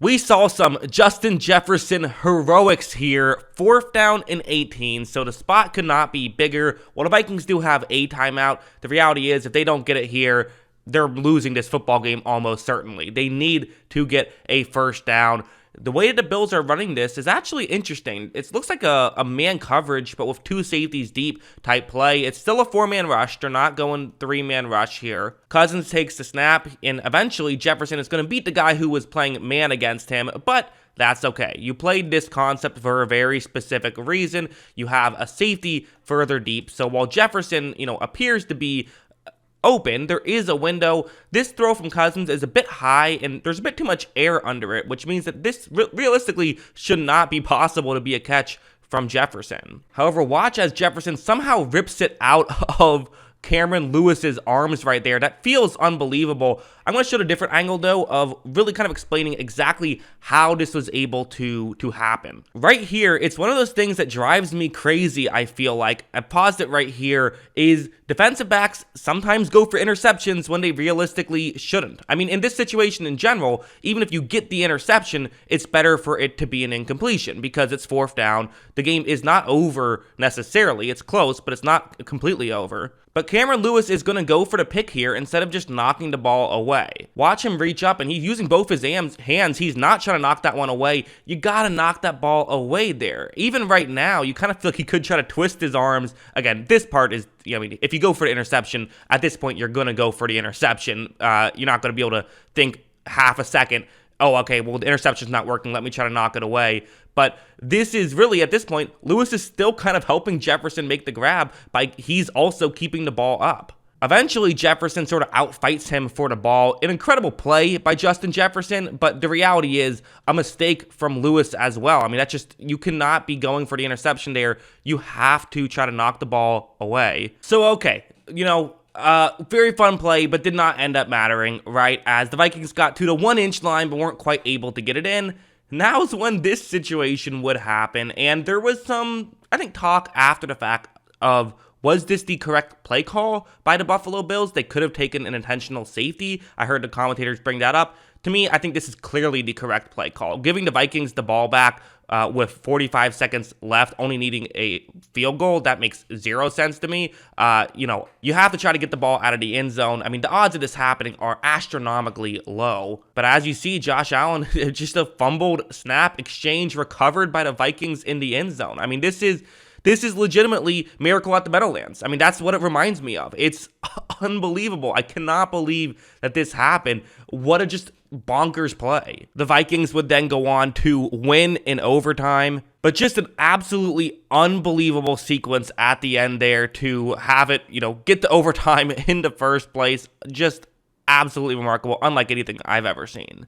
We saw some Justin Jefferson heroics here, 4th down and 18, so the spot could not be bigger. While the Vikings do have a timeout, the reality is if they don't get it here, they're losing this football game almost certainly. They need to get a 1st down. The way the Bills are running this is actually interesting. It looks like a man coverage, but with 2 safeties deep type play. It's still a 4-man rush. They're not going 3-man rush here. Cousins takes the snap, and eventually Jefferson is going to beat the guy who was playing man against him, but that's okay. You played this concept for a very specific reason. You have a safety further deep. So while Jefferson, appears to be open, there is a window. This throw from Cousins is a bit high, and there's a bit too much air under it, which means that this realistically should not be possible to be a catch from Jefferson. However, watch as Jefferson somehow rips it out of Cameron Lewis's arms right there. That feels unbelievable. I'm going to show a different angle, though, of really kind of explaining exactly how this was able to happen. Right here, it's one of those things that drives me crazy, I feel like. I paused it right here, is defensive backs sometimes go for interceptions when they realistically shouldn't. I mean, in this situation in general, even if you get the interception, it's better for it to be an incompletion because it's 4th down. The game is not over necessarily. It's close, but it's not completely over. But Cameron Lewis is going to go for the pick here instead of just knocking the ball away. Watch him reach up, and he's using both his hands. He's not trying to knock that one away. You got to knock that ball away there. Even right now, you kind of feel like he could try to twist his arms. Again, this part is, if you go for the interception, at this point, you're going to go for the interception. You're not going to be able to think half a second, oh, okay, well, the interception's not working. Let me try to knock it away. But this is really, at this point, Lewis is still kind of helping Jefferson make the grab by he's also keeping the ball up. Eventually, Jefferson sort of outfights him for the ball. An incredible play by Justin Jefferson, but the reality is a mistake from Lewis as well. I mean, that's just, you cannot be going for the interception there. You have to try to knock the ball away. So, okay, very fun play, but did not end up mattering, right? As the Vikings got to the 1-inch line, but weren't quite able to get it in. Now's when this situation would happen, and there was some, I think, talk after the fact of, was this the correct play call by the Buffalo Bills? They could have taken an intentional safety. I heard the commentators bring that up. To me, I think this is clearly the correct play call. Giving the Vikings the ball back with 45 seconds left, only needing a field goal, that makes 0 sense to me. You have to try to get the ball out of the end zone. I mean, the odds of this happening are astronomically low. But as you see, Josh Allen, just a fumbled snap exchange recovered by the Vikings in the end zone. I mean, this is legitimately Miracle at the Meadowlands. I mean, that's what it reminds me of. It's unbelievable. I cannot believe that this happened. What a just bonkers play. The Vikings would then go on to win in overtime, but just an absolutely unbelievable sequence at the end there to have it, get the overtime in the first place. Just absolutely remarkable, unlike anything I've ever seen.